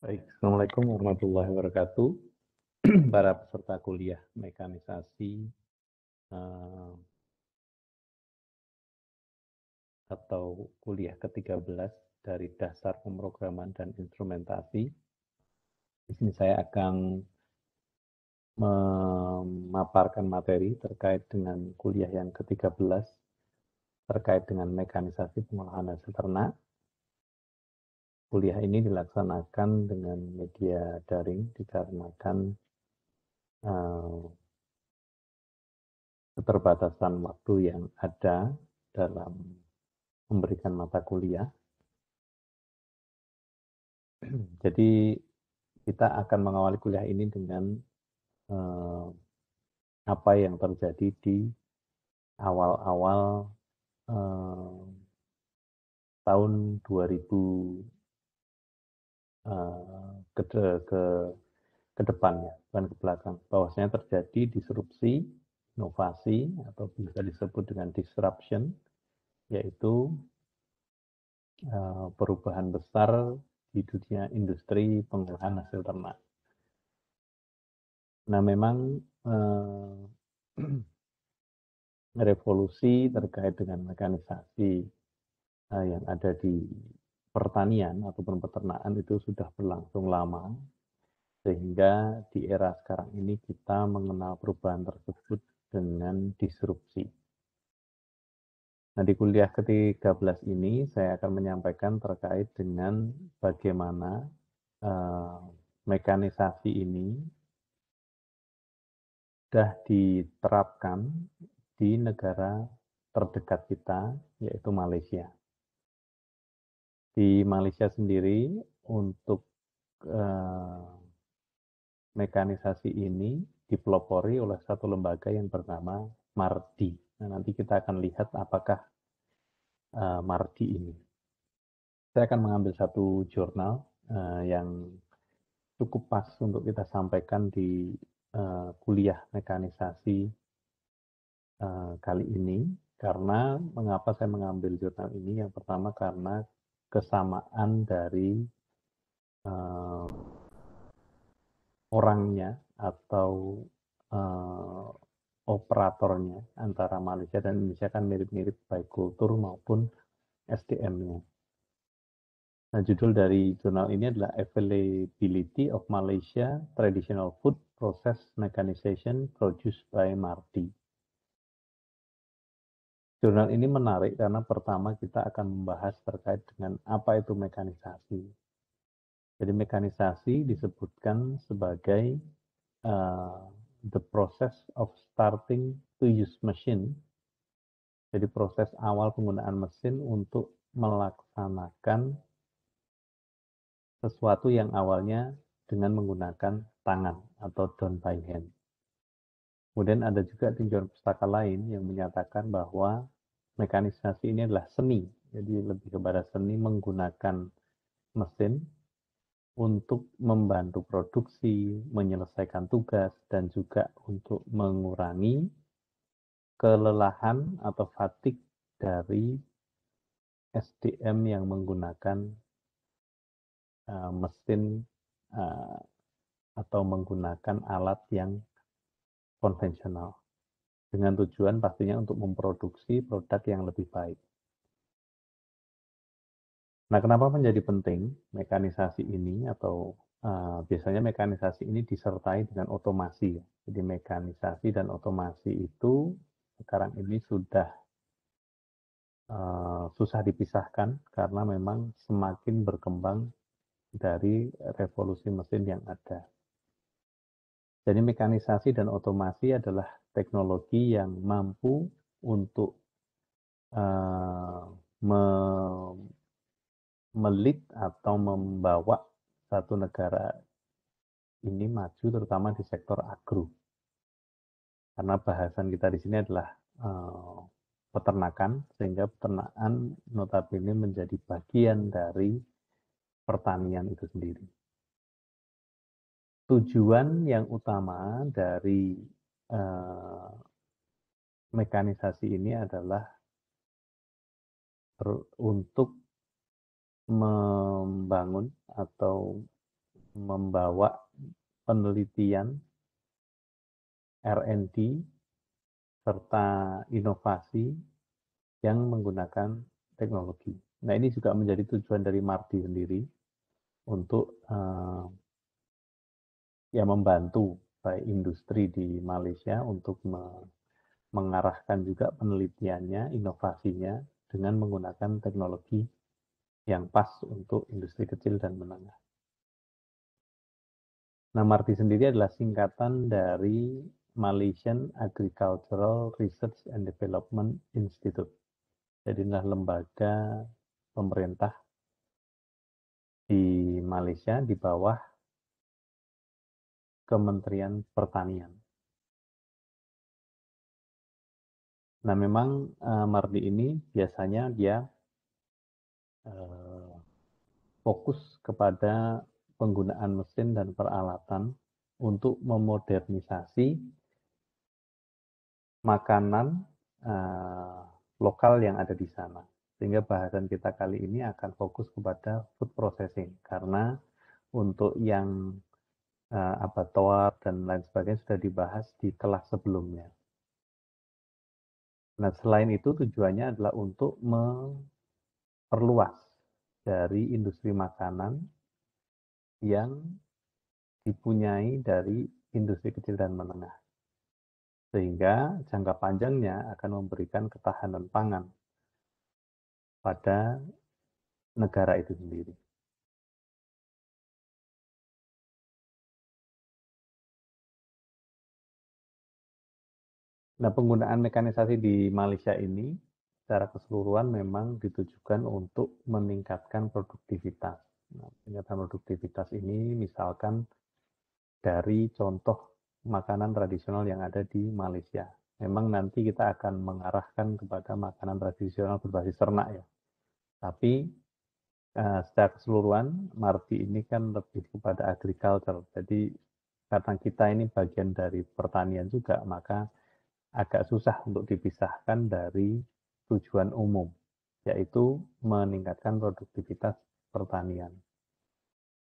Baik, Assalamualaikum warahmatullahi wabarakatuh. Para peserta kuliah mekanisasi eh, atau kuliah ke-13 dari dasar pemrograman dan instrumentasi. Di sini saya akan memaparkan materi terkait dengan kuliah yang ke-13 terkait dengan mekanisasi pengolahan hasil ternak. Kuliah ini dilaksanakan dengan media daring dikarenakan eh, keterbatasan waktu yang ada dalam memberikan mata kuliah. Jadi kita akan mengawali kuliah ini dengan eh, apa yang terjadi di awal-awal eh, tahun 2000 ke, ke, ke depan ya, bukan ke belakang. Bahwasanya terjadi disrupsi, inovasi atau bisa disebut dengan disruption, yaitu perubahan besar di dunia industri pengolahan hasil ternak. Nah, memang revolusi terkait dengan mekanisasi yang ada di pertanian ataupun peternakan itu sudah berlangsung lama, sehingga di era sekarang ini kita mengenal perubahan tersebut dengan disrupsi. Nah, di kuliah ke-13 ini saya akan menyampaikan terkait dengan bagaimana mekanisasi ini sudah diterapkan di negara terdekat kita, yaitu Malaysia. Di Malaysia sendiri, untuk mekanisasi ini dipelopori oleh satu lembaga yang bernama MARDI. Nah, nanti kita akan lihat apakah MARDI ini. Saya akan mengambil satu jurnal yang cukup pas untuk kita sampaikan di kuliah mekanisasi kali ini. Karena mengapa saya mengambil jurnal ini? Yang pertama karena kesamaan dari orangnya atau operatornya antara Malaysia dan Indonesia kan mirip-mirip baik kultur maupun SDM-nya. Nah, judul dari jurnal ini adalah Availability of Malaysia Traditional Food Process Mechanization Produced by MARDI. Jurnal ini menarik karena pertama kita akan membahas terkait dengan apa itu mekanisasi. Jadi mekanisasi disebutkan sebagai the process of starting to use machine. Jadi proses awal penggunaan mesin untuk melaksanakan sesuatu yang awalnya dengan menggunakan tangan atau done by hand. Kemudian ada juga tinjauan pustaka lain yang menyatakan bahwa mekanisasi ini adalah seni. Jadi lebih kepada seni menggunakan mesin untuk membantu produksi, menyelesaikan tugas, dan juga untuk mengurangi kelelahan atau fatigue dari SDM yang menggunakan mesin atau menggunakan alat yang konvensional dengan tujuan pastinya untuk memproduksi produk yang lebih baik. Nah, kenapa menjadi penting mekanisasi ini atau biasanya mekanisasi ini disertai dengan otomasi. Jadi mekanisasi dan otomasi itu sekarang ini sudah susah dipisahkan karena memang semakin berkembang dari revolusi mesin yang ada. Jadi mekanisasi dan otomasi adalah teknologi yang mampu untuk melit atau membawa satu negara ini maju terutama di sektor agro. Karena bahasan kita di sini adalah peternakan, sehingga peternakan notabene menjadi bagian dari pertanian itu sendiri. Tujuan yang utama dari mekanisasi ini adalah untuk membangun atau membawa penelitian, R&D, serta inovasi yang menggunakan teknologi. Nah, ini juga menjadi tujuan dari Marti sendiri untuk ya membantu baik industri di Malaysia untuk mengarahkan juga penelitiannya, inovasinya dengan menggunakan teknologi yang pas untuk industri kecil dan menengah. Nah, Marti sendiri adalah singkatan dari Malaysian Agricultural Research and Development Institute. Jadi inilah lembaga pemerintah di Malaysia di bawah Kementerian Pertanian. Nah, memang Marti ini biasanya dia fokus kepada penggunaan mesin dan peralatan untuk memodernisasi makanan lokal yang ada di sana. Sehingga bahasan kita kali ini akan fokus kepada food processing, karena untuk yang abattoir dan lain sebagainya sudah dibahas di kelas sebelumnya. Nah, selain itu tujuannya adalah untuk memperluas dari industri makanan yang dipunyai dari industri kecil dan menengah. Sehingga jangka panjangnya akan memberikan ketahanan pangan pada negara itu sendiri. Nah, penggunaan mekanisasi di Malaysia ini secara keseluruhan memang ditujukan untuk meningkatkan produktivitas. Nah, peningkatan produktivitas ini misalkan dari contoh makanan tradisional yang ada di Malaysia. Memang nanti kita akan mengarahkan kepada makanan tradisional berbasis ternak ya. Tapi secara keseluruhan Marti ini kan lebih kepada agriculture. Jadi karena kita ini bagian dari pertanian juga, maka agak susah untuk dipisahkan dari tujuan umum, yaitu meningkatkan produktivitas pertanian.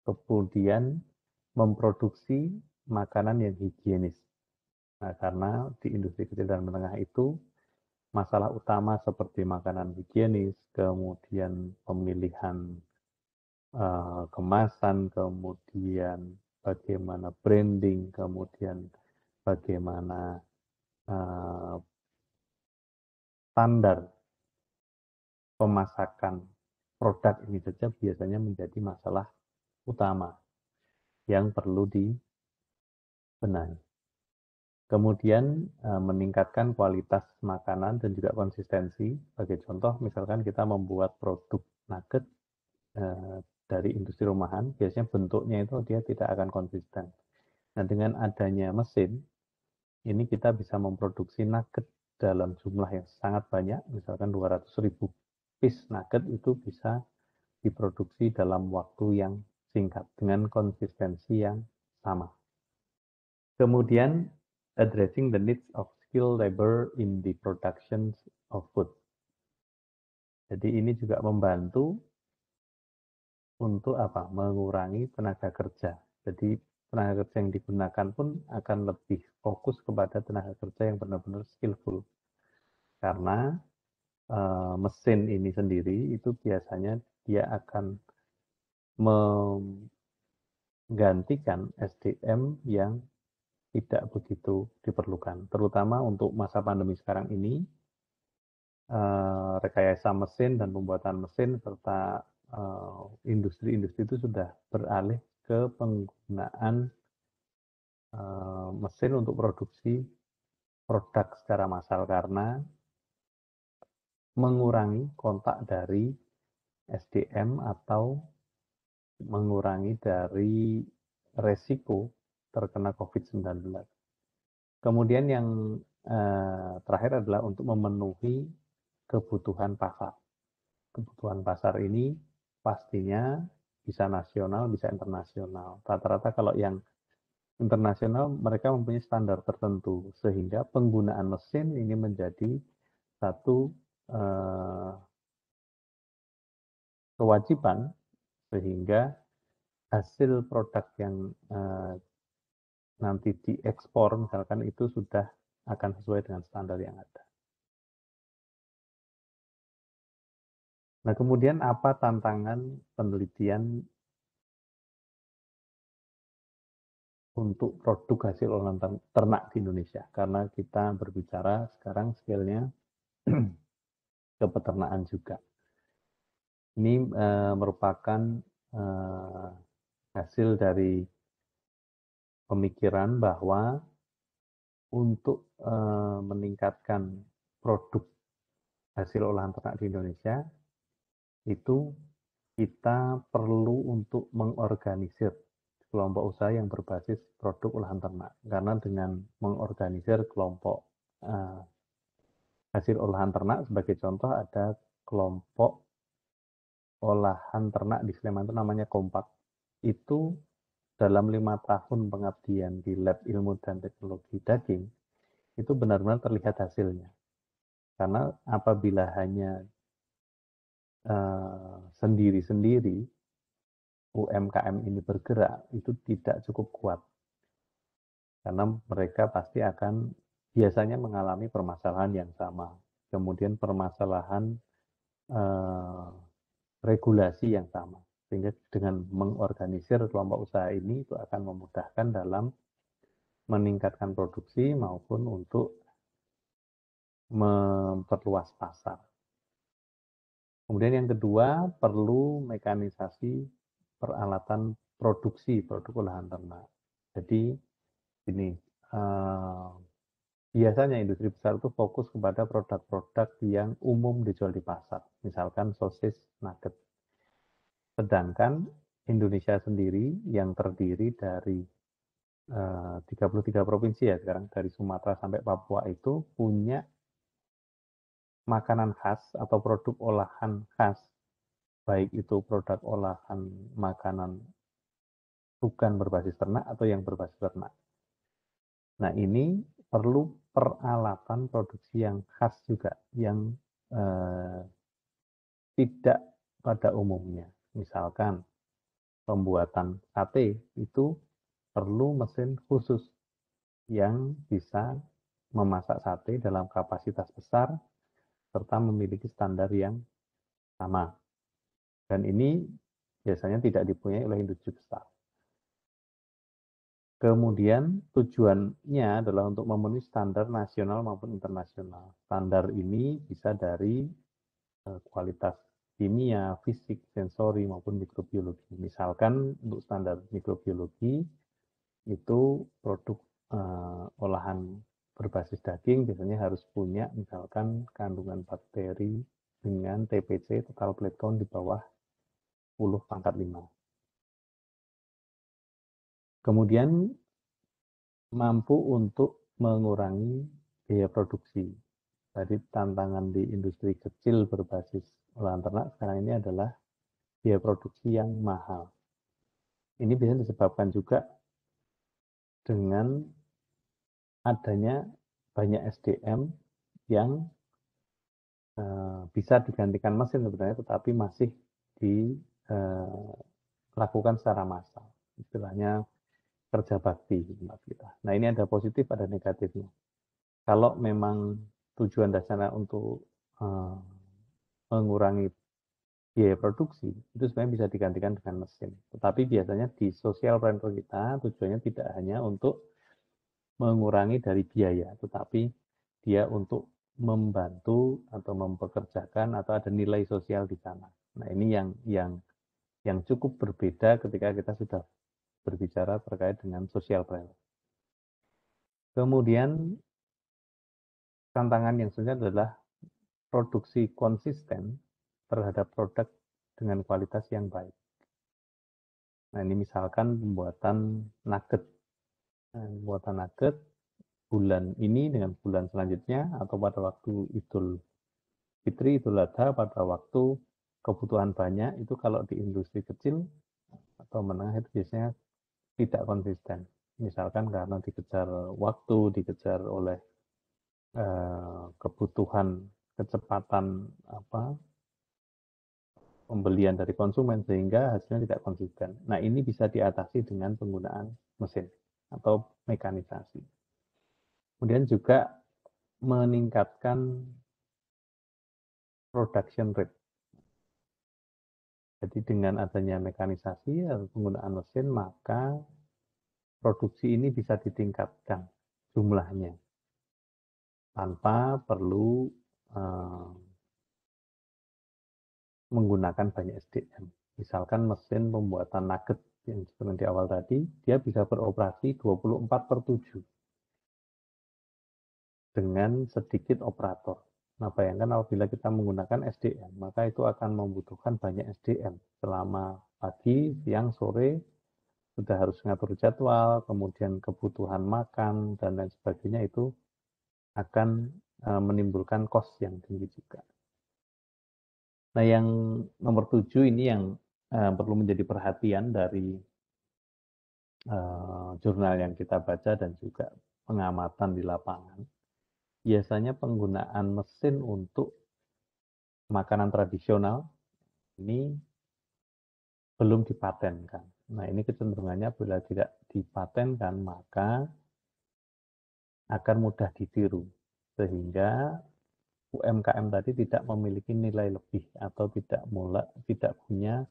Kemudian memproduksi makanan yang higienis. Nah, karena di industri kecil dan menengah itu masalah utama seperti makanan higienis, kemudian pemilihan kemasan, kemudian bagaimana branding, kemudian bagaimana standar pemasakan produk ini saja biasanya menjadi masalah utama yang perlu dibenahi. Kemudian meningkatkan kualitas makanan dan juga konsistensi. Sebagai contoh, misalkan kita membuat produk nugget dari industri rumahan, biasanya bentuknya itu dia tidak akan konsisten. Nah, dengan adanya mesin, ini kita bisa memproduksi nugget dalam jumlah yang sangat banyak, misalkan 200.000 piece nugget itu bisa diproduksi dalam waktu yang singkat dengan konsistensi yang sama. Kemudian, addressing the needs of skilled labor in the production of food. Jadi ini juga membantu untuk apa? Mengurangi tenaga kerja. Jadi tenaga kerja yang digunakan pun akan lebih fokus kepada tenaga kerja yang benar-benar skillful. Karena mesin ini sendiri itu biasanya dia akan menggantikan SDM yang tidak begitu diperlukan. Terutama untuk masa pandemi sekarang ini, rekayasa mesin dan pembuatan mesin serta industri-industri itu sudah beralih ke penggunaan mesin untuk produksi produk secara massal karena mengurangi kontak dari SDM atau mengurangi dari resiko terkena COVID-19. Kemudian yang terakhir adalah untuk memenuhi kebutuhan pasar. Kebutuhan pasar ini pastinya bisa nasional, bisa internasional. Rata-rata kalau yang internasional mereka mempunyai standar tertentu sehingga penggunaan mesin ini menjadi satu kewajiban sehingga hasil produk yang nanti diekspor misalkan itu sudah akan sesuai dengan standar yang ada. Nah, kemudian apa tantangan penelitian untuk produk hasil olahan ternak di Indonesia? Karena kita berbicara sekarang scale-nya ke peternakan juga. Ini merupakan hasil dari pemikiran bahwa untuk meningkatkan produk hasil olahan ternak di Indonesia itu kita perlu untuk mengorganisir kelompok usaha yang berbasis produk olahan ternak. Karena dengan mengorganisir kelompok hasil olahan ternak, sebagai contoh ada kelompok olahan ternak di Sleman itu namanya Kompak. Itu dalam 5 tahun pengabdian di Lab Ilmu dan Teknologi Daging, itu benar-benar terlihat hasilnya. Karena apabila hanya sendiri-sendiri UMKM ini bergerak, itu tidak cukup kuat. Karena mereka pasti akan biasanya mengalami permasalahan yang sama. Kemudian permasalahan regulasi yang sama. Sehingga dengan mengorganisir kelompok usaha ini itu akan memudahkan dalam meningkatkan produksi maupun untuk memperluas pasar. Kemudian yang kedua, perlu mekanisasi peralatan produksi produk olahan ternak. Jadi ini biasanya industri besar itu fokus kepada produk-produk yang umum dijual di pasar, misalkan sosis, nugget. Sedangkan Indonesia sendiri yang terdiri dari 33 provinsi ya sekarang, dari Sumatera sampai Papua itu punya makanan khas atau produk olahan khas, baik itu produk olahan makanan bukan berbasis ternak atau yang berbasis ternak. Nah, ini perlu peralatan produksi yang khas juga, yang tidak pada umumnya. Misalkan pembuatan sate itu perlu mesin khusus yang bisa memasak sate dalam kapasitas besar serta memiliki standar yang sama. Dan ini biasanya tidak dipunyai oleh industri besar. Kemudian tujuannya adalah untuk memenuhi standar nasional maupun internasional. Standar ini bisa dari kualitas kimia, fisik, sensori maupun mikrobiologi. Misalkan untuk standar mikrobiologi itu produk olahan berbasis daging biasanya harus punya misalkan kandungan bakteri dengan TPC total plate count di bawah 10 pangkat 5. Kemudian mampu untuk mengurangi biaya produksi. Jadi tantangan di industri kecil berbasis olahan ternak sekarang ini adalah biaya produksi yang mahal. Ini bisa disebabkan juga dengan adanya banyak SDM yang bisa digantikan mesin sebenarnya, tetapi masih dilakukan secara massal. Istilahnya kerja bakti di tempat kita. Nah, ini ada positif, ada negatifnya. Kalau memang tujuan dasarnya untuk mengurangi biaya produksi, itu sebenarnya bisa digantikan dengan mesin. Tetapi biasanya di social planner kita tujuannya tidak hanya untuk mengurangi dari biaya, tetapi dia untuk membantu atau mempekerjakan atau ada nilai sosial di sana. Nah, ini yang cukup berbeda ketika kita sudah berbicara terkait dengan social planner. Kemudian tantangan yang sebenarnya adalah produksi konsisten terhadap produk dengan kualitas yang baik. Nah, ini misalkan pembuatan nugget. Nah, pembuatan nugget bulan ini dengan bulan selanjutnya atau pada waktu Idul Fitri, Idul Adha, pada waktu kebutuhan banyak, itu kalau di industri kecil atau menengah itu biasanya tidak konsisten. Misalkan karena dikejar waktu, dikejar oleh kebutuhan kecepatan pembelian dari konsumen sehingga hasilnya tidak konsisten. Nah, ini bisa diatasi dengan penggunaan mesin atau mekanisasi. Kemudian juga meningkatkan production rate. Jadi dengan adanya mekanisasi atau penggunaan mesin, maka produksi ini bisa ditingkatkan jumlahnya tanpa perlu menggunakan banyak SDM. Misalkan mesin pembuatan nugget yang seperti di awal tadi, dia bisa beroperasi 24/7 dengan sedikit operator. Nah, bayangkan apabila kita menggunakan SDM, maka itu akan membutuhkan banyak SDM. Selama pagi, siang, sore, sudah harus mengatur jadwal, kemudian kebutuhan makan, dan lain sebagainya itu akan menimbulkan cost yang tinggi juga. Nah, yang nomor 7 ini yang perlu menjadi perhatian dari jurnal yang kita baca dan juga pengamatan di lapangan. Biasanya penggunaan mesin untuk makanan tradisional ini belum dipatenkan. Nah, ini kecenderungannya bila tidak dipatenkan, maka akan mudah ditiru. Sehingga UMKM tadi tidak memiliki nilai lebih atau tidak punya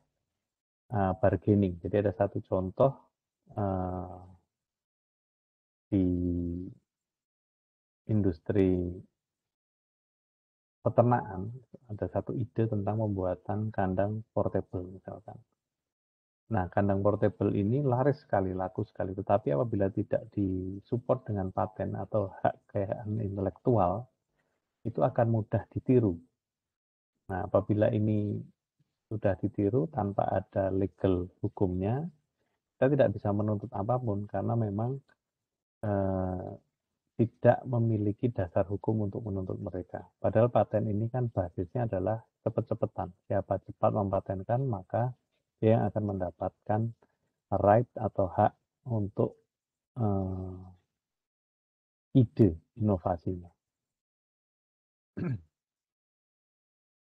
bargaining. Jadi ada satu contoh di industri peternakan, ada satu ide tentang pembuatan kandang portable misalkan. Nah, kandang portable ini laris sekali, laku sekali. Tetapi apabila tidak disupport dengan paten atau hak kekayaan intelektual, itu akan mudah ditiru. Nah, apabila ini sudah ditiru tanpa ada legal hukumnya, kita tidak bisa menuntut apapun karena memang tidak memiliki dasar hukum untuk menuntut mereka. Padahal paten ini kan basisnya adalah cepat-cepatan. Siapa cepat mempatenkan, maka dia yang akan mendapatkan right atau hak untuk ide inovasinya.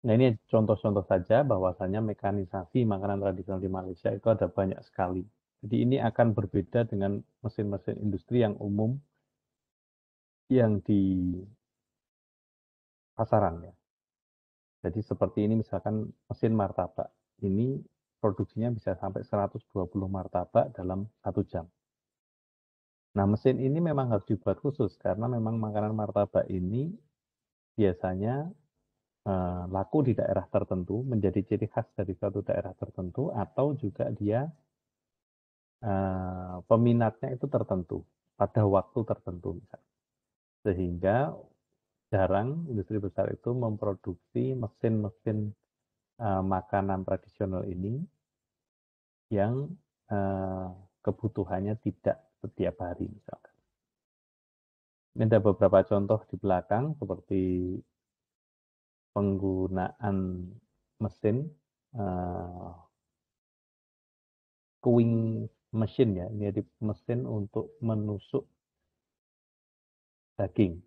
Nah, ini contoh-contoh saja bahwasanya mekanisasi makanan tradisional di Malaysia itu ada banyak sekali. Jadi ini akan berbeda dengan mesin-mesin industri yang umum yang di pasaran ya. Jadi seperti ini misalkan mesin martabak. Ini produksinya bisa sampai 120 martabak dalam 1 jam. Nah, mesin ini memang harus dibuat khusus karena memang makanan martabak ini biasanya laku di daerah tertentu, menjadi ciri khas dari suatu daerah tertentu, atau juga dia peminatnya itu tertentu pada waktu tertentu misalnya. Sehingga jarang industri besar itu memproduksi mesin-mesin makanan tradisional ini yang kebutuhannya tidak setiap hari misalkan. Ini ada beberapa contoh di belakang seperti penggunaan mesin queuing mesin ya, ini jadi mesin untuk menusuk daging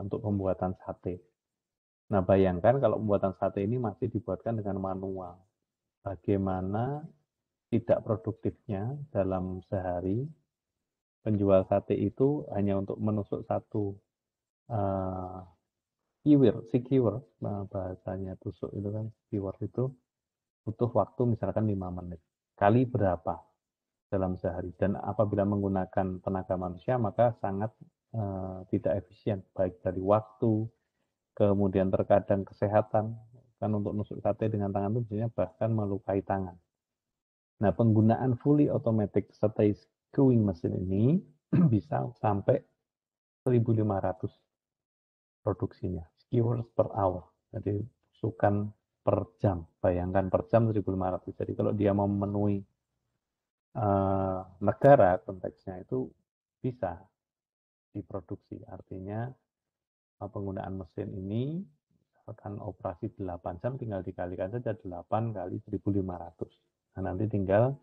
untuk pembuatan sate. Nah, bayangkan kalau pembuatan sate ini masih dibuatkan dengan manual. Bagaimana tidak produktifnya dalam sehari penjual sate itu hanya untuk menusuk satu skewer, bahasanya tusuk itu kan, skewer itu butuh waktu misalkan 5 menit. Kali berapa dalam sehari? Dan apabila menggunakan tenaga manusia, maka sangat tidak efisien, baik dari waktu, kemudian terkadang kesehatan. Kan untuk nusuk sate dengan tangan itu biasanya bahkan melukai tangan. Nah, penggunaan fully automatic sate queuing mesin ini bisa sampai 1.500 produksinya, skewers per hour. Jadi tusukan per jam. Bayangkan per jam 1.500. Jadi kalau dia mau memenuhi negara konteksnya itu bisa diproduksi. Artinya penggunaan mesin ini akan operasi 8 jam, tinggal dikalikan saja 8 kali 1.500. Nah, nanti tinggal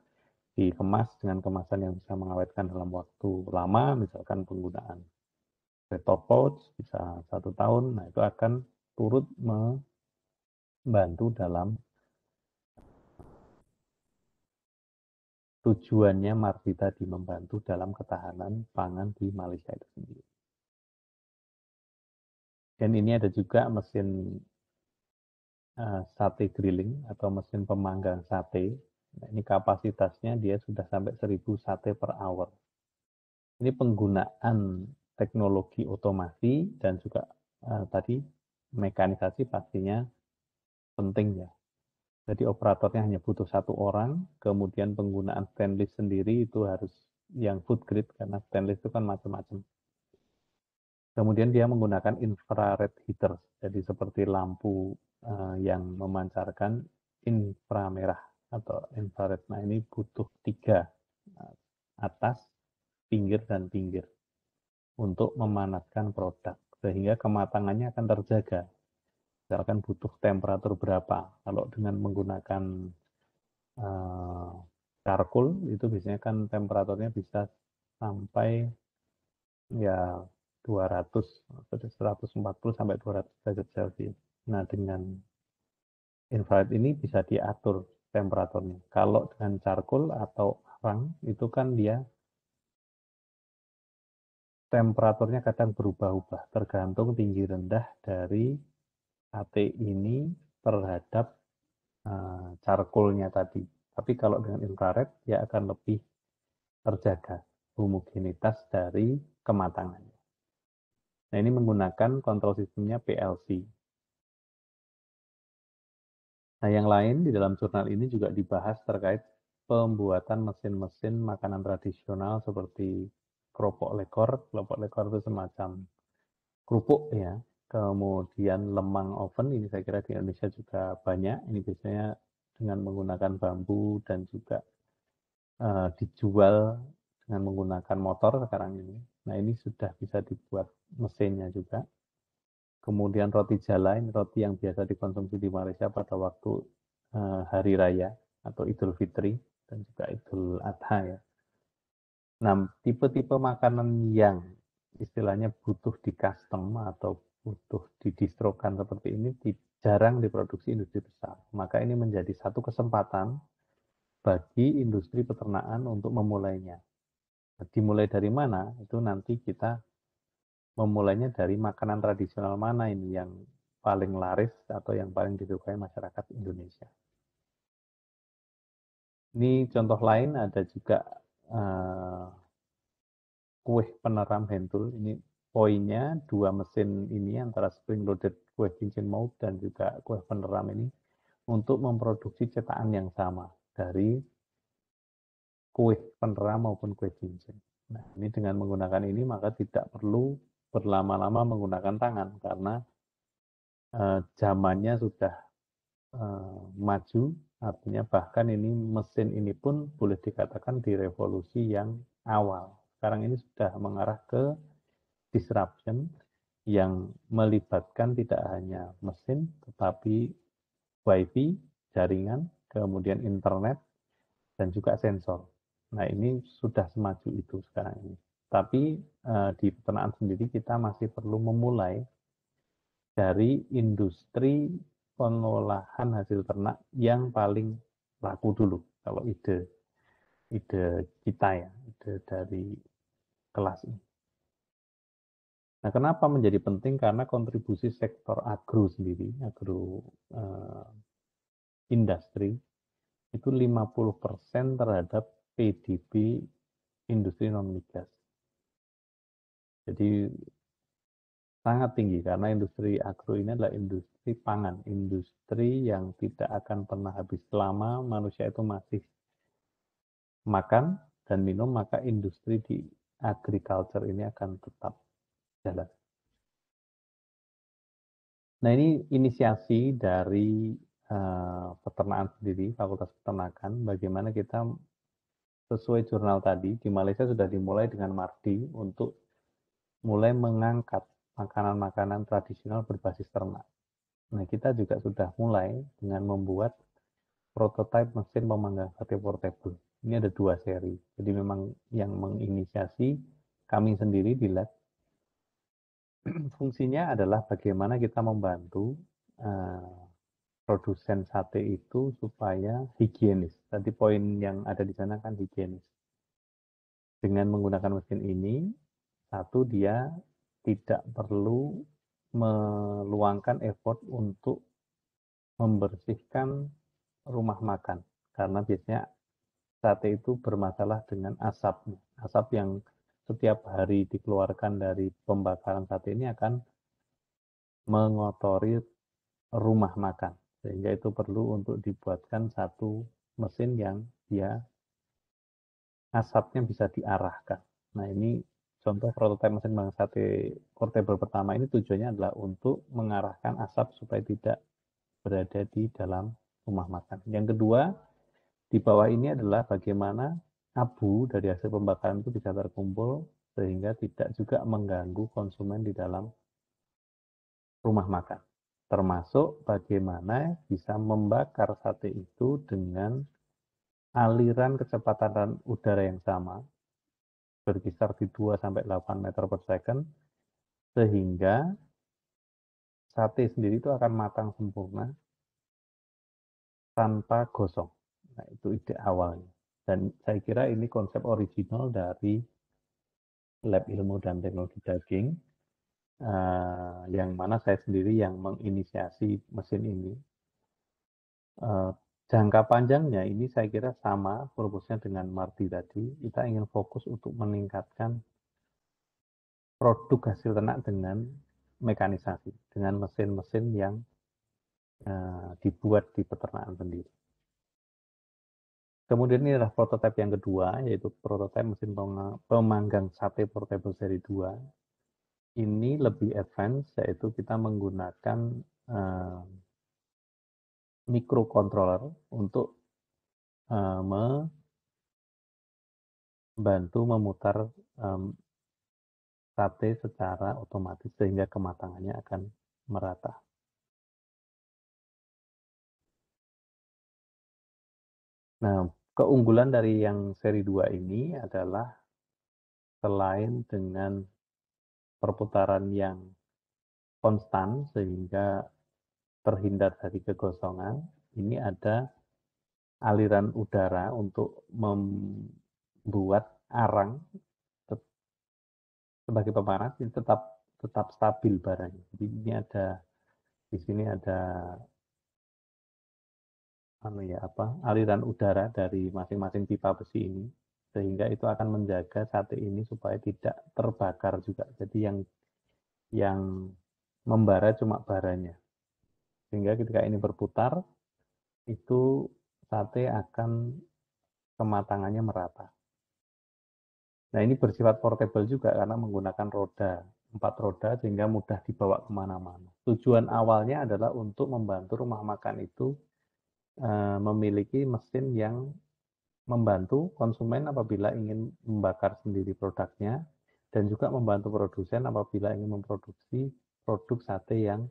dikemas dengan kemasan yang bisa mengawetkan dalam waktu lama, misalkan penggunaan retro pouch bisa 1 tahun. Nah, itu akan turut membantu dalam tujuannya Mardi tadi membantu dalam ketahanan pangan di Malaysia itu sendiri. Dan ini ada juga mesin sate grilling atau mesin pemanggang sate. Nah, ini kapasitasnya dia sudah sampai 1000 sate per hour. Ini penggunaan teknologi otomasi dan juga tadi mekanisasi pastinya penting ya. Jadi operatornya hanya butuh 1 orang, kemudian penggunaan stainless sendiri itu harus yang food grade karena stainless itu kan macam-macam. Kemudian dia menggunakan infrared heater, jadi seperti lampu yang memancarkan inframerah atau infrared. Nah ini butuh 3 atas, pinggir, dan pinggir untuk memanaskan produk sehingga kematangannya akan terjaga. Misalkan butuh temperatur berapa, kalau dengan menggunakan charcoal itu biasanya kan temperaturnya bisa sampai ya 200, 140 sampai 200 derajat Celcius. Nah dengan infrared ini bisa diatur temperaturnya. Kalau dengan charcoal atau arang itu kan dia temperaturnya kadang berubah-ubah tergantung tinggi rendah dari sate ini terhadap charcoalnya tadi. Tapi kalau dengan infrared dia akan lebih terjaga homogenitas dari kematangannya. Nah ini menggunakan kontrol sistemnya PLC. Nah yang lain di dalam jurnal ini juga dibahas terkait pembuatan mesin-mesin makanan tradisional seperti keropok lekor. Keropok lekor itu semacam kerupuk ya. Kemudian lemang oven, ini saya kira di Indonesia juga banyak. Ini biasanya dengan menggunakan bambu dan juga dijual dengan menggunakan motor sekarang ini. Nah ini sudah bisa dibuat mesinnya juga. Kemudian roti jala, ini roti yang biasa dikonsumsi di Malaysia pada waktu hari raya atau Idul Fitri dan juga Idul Adha ya. Nah, tipe-tipe makanan yang istilahnya butuh di custom atau butuh didistrokan seperti ini jarang diproduksi industri besar. Maka ini menjadi satu kesempatan bagi industri peternakan untuk memulainya. Dimulai dari mana? Itu nanti kita memulainya dari makanan tradisional mana ini yang paling laris atau yang paling disukai masyarakat Indonesia. Ini contoh lain ada juga kue peneram hentul. Ini poinnya 2 mesin ini antara spring loaded kue cincin mold dan juga kue peneram ini untuk memproduksi cetakan yang sama dari kue peneram maupun kue cincin. Nah, ini dengan menggunakan ini maka tidak perlu berlama-lama menggunakan tangan karena zamannya sudah maju, artinya bahkan ini mesin ini pun boleh dikatakan di revolusi yang awal. Sekarang ini sudah mengarah ke disruption yang melibatkan tidak hanya mesin, tetapi wifi, jaringan, kemudian internet, dan juga sensor. Nah ini sudah semaju itu sekarang ini. Tapi di peternakan sendiri kita masih perlu memulai dari industri pengolahan hasil ternak yang paling laku dulu. Kalau ide kita ya, ide dari kelas ini. Nah, kenapa menjadi penting? Karena kontribusi sektor agro sendiri, agro industri, itu 50% terhadap PDB industri non-migas. Jadi sangat tinggi karena industri agro ini adalah industri pangan, industri yang tidak akan pernah habis selama manusia itu masih makan dan minum, maka industri di agriculture ini akan tetap jalan. Nah ini inisiasi dari peternakan sendiri, Fakultas Peternakan, bagaimana kita sesuai jurnal tadi, di Malaysia sudah dimulai dengan Mardi untuk mulai mengangkat makanan-makanan tradisional berbasis ternak. Nah kita juga sudah mulai dengan membuat prototipe mesin pemanggang sate portable. Ini ada 2 seri, jadi memang yang menginisiasi kami sendiri di lab. Fungsinya adalah bagaimana kita membantu produsen sate itu supaya higienis. Tadi poin yang ada di sana kan higienis. Dengan menggunakan mesin ini, satu dia tidak perlu meluangkan effort untuk membersihkan rumah makan. Karena biasanya sate itu bermasalah dengan asap. Asap yang setiap hari dikeluarkan dari pembakaran sate ini akan mengotori rumah makan. Sehingga itu perlu untuk dibuatkan satu mesin yang dia asapnya bisa diarahkan. Nah, ini contoh prototipe mesin Bang Sate portable pertama ini tujuannya adalah untuk mengarahkan asap supaya tidak berada di dalam rumah makan. Yang kedua, di bawah ini adalah bagaimana abu dari hasil pembakaran itu bisa terkumpul sehingga tidak juga mengganggu konsumen di dalam rumah makan. Termasuk bagaimana bisa membakar sate itu dengan aliran kecepatan udara yang sama, berkisar di 2-8 meter per second, sehingga sate sendiri itu akan matang sempurna tanpa gosong. Nah, itu ide awalnya. Dan saya kira ini konsep original dari Lab Ilmu dan Teknologi Daging, yang mana saya sendiri yang menginisiasi mesin ini. Jangka panjangnya ini saya kira sama purpose-nya dengan Marti tadi. Kita ingin fokus untuk meningkatkan produk hasil ternak dengan mekanisasi, dengan mesin-mesin yang dibuat di peternakan sendiri. Kemudian ini adalah prototipe yang kedua, yaitu prototipe mesin pemanggang sate portable seri 2. Ini lebih advance, yaitu kita menggunakan microcontroller untuk membantu memutar sate secara otomatis sehingga kematangannya akan merata. Nah, keunggulan dari yang seri 2 ini adalah selain dengan perputaran yang konstan sehingga terhindar dari kegosongan, ini ada aliran udara untuk membuat arang sebagai pemanas ini tetap stabil barangnya. Jadi ini ada di sini ada aliran udara dari masing-masing pipa besi ini, sehingga itu akan menjaga sate ini supaya tidak terbakar juga. Jadi yang membara cuma baranya, sehingga ketika ini berputar itu sate akan kematangannya merata. Nah, ini bersifat portable juga karena menggunakan roda, 4 roda sehingga mudah dibawa kemana-mana. Tujuan awalnya adalah untuk membantu rumah makan itu memiliki mesin yang membantu konsumen apabila ingin membakar sendiri produknya, dan juga membantu produsen apabila ingin memproduksi produk sate yang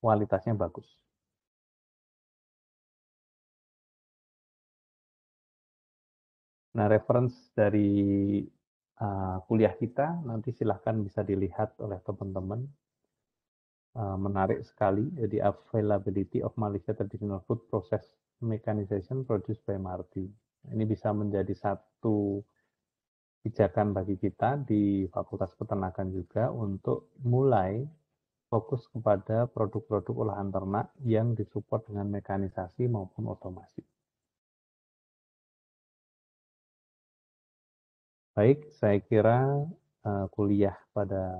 kualitasnya bagus. Nah, reference dari kuliah kita nanti silahkan bisa dilihat oleh teman-teman. Menarik sekali, jadi Availability of Malaysia Traditional Food Process Mechanization Produced by Marti. Ini bisa menjadi satu pijakan bagi kita di Fakultas Peternakan juga untuk mulai fokus kepada produk-produk olahan ternak yang disupport dengan mekanisasi maupun otomasi. Baik, saya kira kuliah pada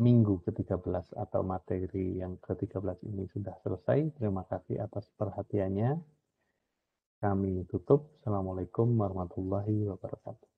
minggu ke-13 atau materi yang ke-13 ini sudah selesai. Terima kasih atas perhatiannya. Kami tutup. Assalamualaikum warahmatullahi wabarakatuh.